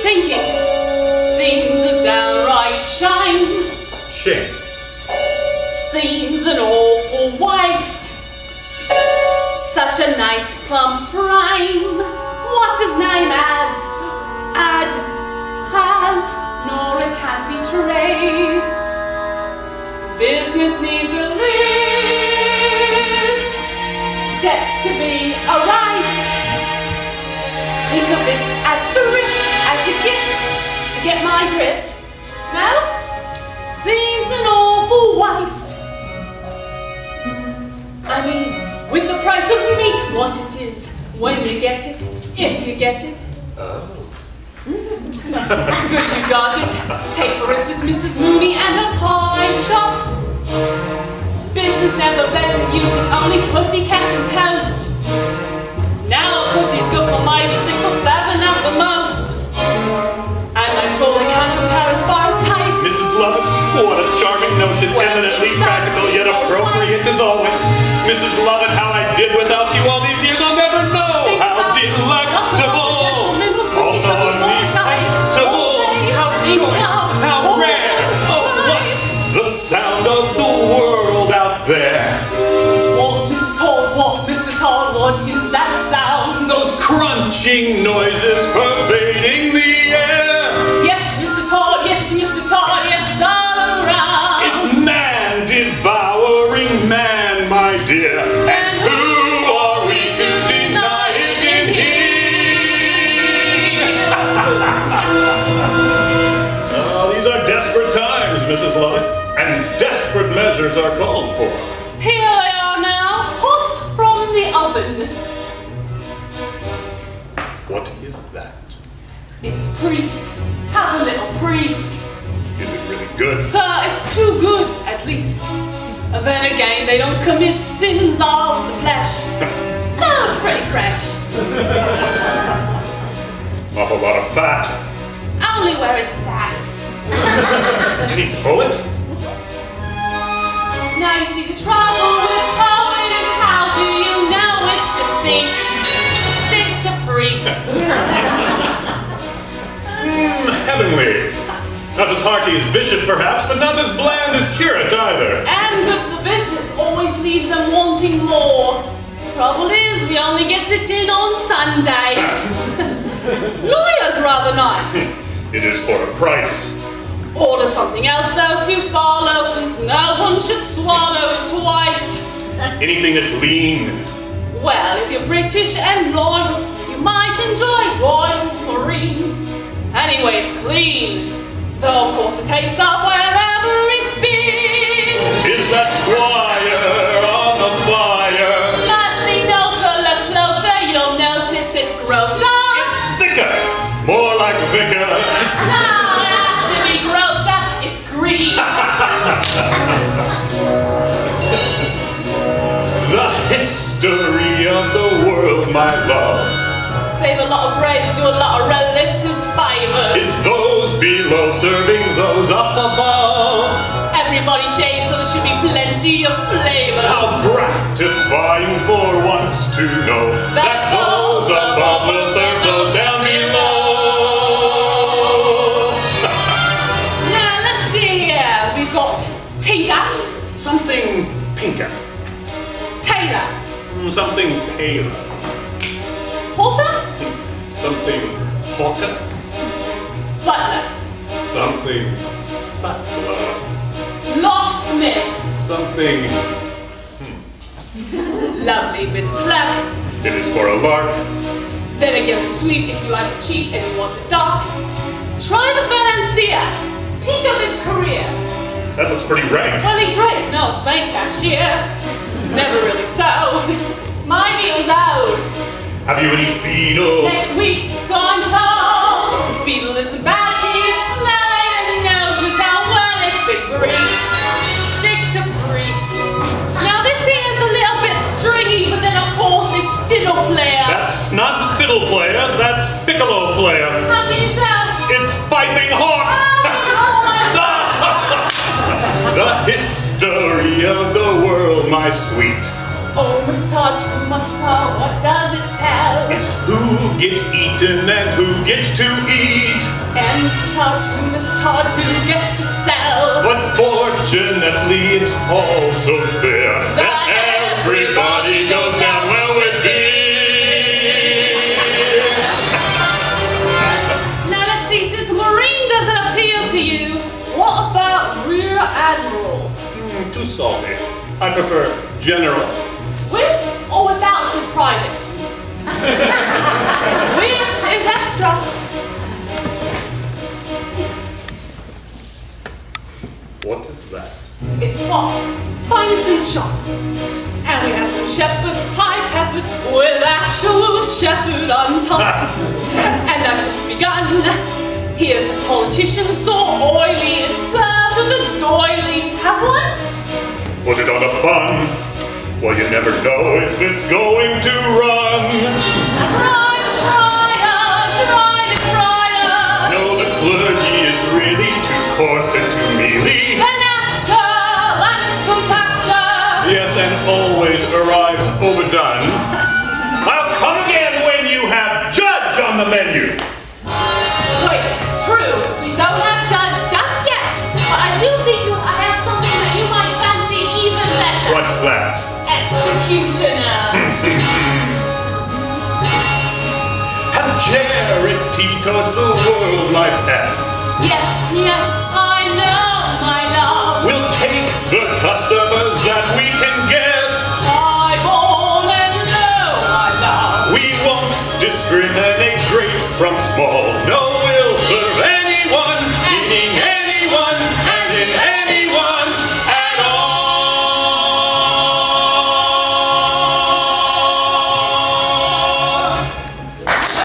thinking? Seems a downright shame. Shame. Seems an awful waste. Such a nice plump frame. What's his name has nor it can't be traced. Business needs a lift. Debts to be erased. Think of it as thrift, as a gift. Get my drift? No? Seems an awful waste. I mean, with the price of meat, what it is, when you get it, if you get it. Oh. Good, you got it. Take, for instance, Mrs. Mooney and her pie shop. Business never better, using only pussycats and toast. Now pussies go for maybe 6 or 7 at the most. And I'm sure they can't compare as far as taste. Mrs. Lovett, what a charming notion, well, eminently practical yet appropriate as always. Mrs. Lovett, how I did without you all these years, I'll never know. Think how delectable. Also uncomfortable. How choice. How rare. Oh, what's the sound of the world out there? What, Mr. Todd, what, Mr. Todd, what is that sound? Those crunching noises pervading the air. Yes, Mr. Todd, yes, Mr. Todd, yes, all around. It's man devouring man, my dear. And who are we to deny it in here? Oh, these are desperate times, Mrs. Lovett, and desperate measures are called for. Here they are now, hot from the oven. What is that? It's priest. Have a little priest. Is it really good? Sir, it's too good, at least. Then again, they don't commit sins of the flesh. So it's pretty fresh. Awful lot of fat. Only where it's sat. Any poet? Now you see the trouble with poet is how do you know it's deceased? Stick to priest. Heavenly. Not as hearty as bishop, perhaps, but not as bland as curate either. And good for business, always leaves them wanting more. Trouble is, we only get it in on Sundays. Lawyer's rather nice. It is for a price. Order something else though to follow, since no one should swallow it twice. Anything that's lean. Well, if you're British and loyal, you might enjoy Royal Marine. Anyway, it's clean. Though, of course, it tastes up wherever it's been. Is that squire on the fire? Mercy, no, sir, look closer, you'll notice it's grosser. It's thicker, more like vicar. No, it has to be grosser, it's green. The history of the world, my love. Save a lot of graves, do a lot of relatives favors. Is those below serving those up above? Everybody shaves, so there should be plenty of flavor. How gratifying for once to know that those above will serve those down below. Now let's see here. We've got Tinker, Something pinker. Taylor, Something paler. Porter, Something hotter. Butler, Something subtler. Locksmith. Something... Lovely bit of black. It is for a lark. Then again, sweet if you like it cheap and you want it dark. Try the financier. Peak of his career. That looks pretty rank. Well, he tried. No, it's bank cashier. Never really sold. My beetle's out. Have you any beetle? Next week, so I'm told. Beetle isn't bad till you smell it and know just how well it's been greased. Stick to priest. Now this here's a little bit stringy, but then of course it's fiddle player. That's not fiddle player, that's piccolo player. How can you tell? It's piping hot. Oh my God. The history of the world, my sweet. Oh, Mr. Todd, what does it tell? It's who gets eaten and who gets to eat. And Mr. Todd who gets to sell. But fortunately, it's all so clear that everybody goes down well with beer. Now let's see, since Marine doesn't appeal to you, what about Rear Admiral? Too salty. I prefer General. With or without his privates? With is extra. What is that? It's far, finest in the shop. And we have some shepherd's pie peppered with actual shepherd on top. And I've just begun. Here's a politician so oily it's served with a doily. Have one? Put it on a bun. Well, you never know if it's going to run. No, the clergy is really too coarse and too mealy. An actor, that's compactor. Yes, and always arrives overdone. I'll come again when you have Judge on the menu. Wait, true, we don't have Judge just yet. But I do think I have something that you might fancy even better. What's that? Executioner. Have charity towards the world, my pet. Yes, yes, I know, my love. We'll take the customers that we can get. High, born, and low, my love. We won't discriminate great from small.